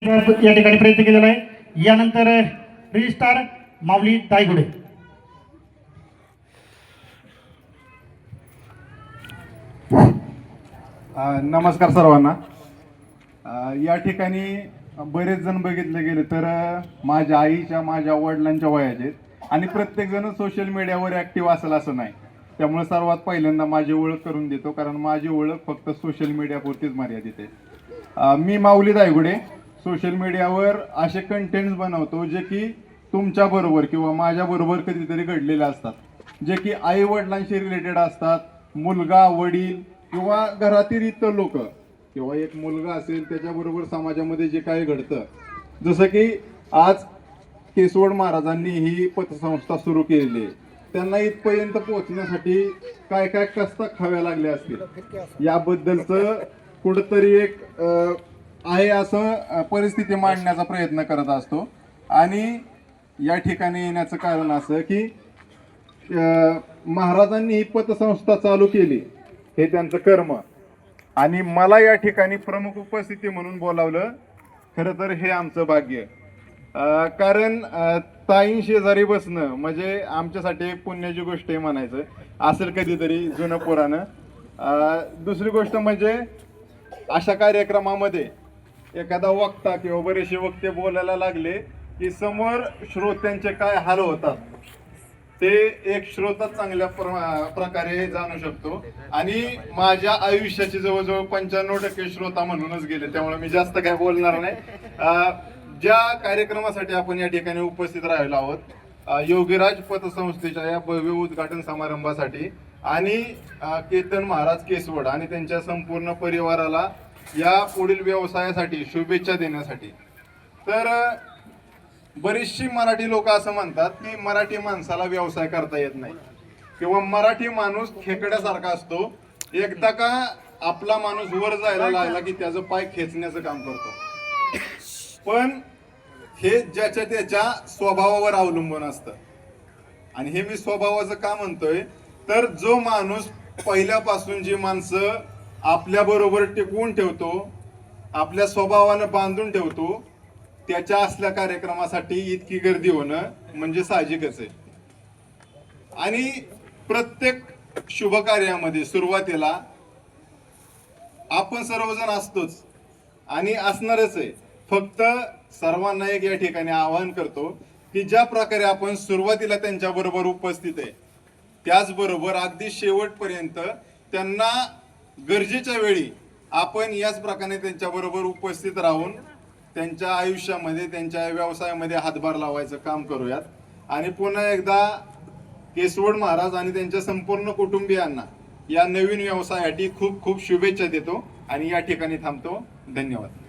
या ठिकाणी प्रयत्न केलेला आहे। यानंतर रजिस्ट्रार माऊली दायगुडे। नमस्कार सर्वांना। या ठिकाणी बरेच जण बघितले गेले तर माझ्या आईच्या माझ्या वडिलांच्या वयाचे आणि प्रत्येक जण सोशल मीडियावर ॲक्टिव्ह असेल असं नाही। त्यामुळे सर्वात पहिल्यांदा माझी ओळख करून देतो, कारण माझी ओळख फक्त सोशल मीडियापुरतीच मर्यादित आहे। मी माऊली दायगुडे सोशल मीडियावर असे कंटेंट्स बनवतो जे की तुमच्याबरोबर किंवा माझ्याबरोबर कधीतरी घडलेले असतात, जे की आई वडिलांशी रिलेटेड असतात, मुलगा वडील किंवा घरातील इतर लोक किंवा एक मुलगा असेल त्याच्याबरोबर समाजामध्ये जे काही घडतं। जसं की आज केसवड महाराजांनी ही पतसंस्था सुरू केलेली आहे, त्यांना इथपर्यंत पोहोचण्यासाठी काय काय कष्ट खाव्या लागले असतील याबद्दलचं कुठंतरी एक आहे असं परिस्थिती मांडण्याचा प्रयत्न करत असतो। आणि या ठिकाणी येण्याचं कारण असं की महाराजांनी ही पतसंस्था चालू केली हे त्यांचं कर्म, आणि मला या ठिकाणी प्रमुख उपस्थिती म्हणून बोलावलं खरं तर हे आमचं भाग्य। कारण ताईं शेजारी बसणं म्हणजे आमच्यासाठी एक पुण्याची गोष्ट आहे म्हणायचं असेल कधीतरी जुनं पुराणं। दुसरी गोष्ट म्हणजे अशा कार्यक्रमामध्ये एखादा वक्ता किंवा बरेचसे वक्ते बोलायला लागले की समोर श्रोत्यांचे काय हाल होतात ते एक श्रोता चांगल्या प्रकारे जाणू शकतो। आणि माझ्या आयुष्याची जवळजवळ 95% श्रोता म्हणूनच गेले, त्यामुळे मी जास्त काय बोलणार नाही। ज्या कार्यक्रमासाठी आपण या ठिकाणी उपस्थित राहिलो आहोत योगीराज पतसंस्थेच्या या भव्य उद्घाटन समारंभासाठी आणि केतन महाराज केसवड आणि त्यांच्या संपूर्ण परिवाराला या पुढील व्यवसायासाठी शुभेच्छा देण्यासाठी। तर बरीचशी मराठी लोक असं म्हणतात की मराठी माणसाला व्यवसाय करता येत नाही किंवा मराठी माणूस खेकड्यासारखा असतो, एकदा का आपला माणूस वर जायला लागला की त्याचं पाय खेचण्याचं काम करतो। पण हे ज्याच्या त्याच्या स्वभावावर अवलंबून असतं। आणि हे मी स्वभावाचं का म्हणतोय तर जो माणूस पहिल्यापासून जी माणसं आपल्या बरोबर टिकवून ठेवतो, आपल्या स्वभावानं बांधून ठेवतो, त्याच्या असल्या कार्यक्रमासाठी इतकी गर्दी होणं म्हणजे साहजिकच आहे। आणि प्रत्येक शुभ कार्यामध्ये सुरुवातीला आपण सर्वजण असतोच आणि असणारच आहे। फक्त सर्वांना एक या ठिकाणी आवाहन करतो की ज्या प्रकारे आपण सुरुवातीला त्यांच्या बरोबर उपस्थित आहे त्याचबरोबर अगदी शेवटपर्यंत त्यांना गरजेच्या वेळी आपण याच प्रकारे त्यांच्याबरोबर उपस्थित राहून त्यांच्या आयुष्यामध्ये त्यांच्या व्यवसायामध्ये हातभार लावायचं काम करूयात। आणि पुन्हा एकदा केसवड महाराज आणि त्यांच्या संपूर्ण कुटुंबियांना या नवीन व्यवसायासाठी खूप खूप शुभेच्छा देतो आणि या ठिकाणी थांबतो। धन्यवाद।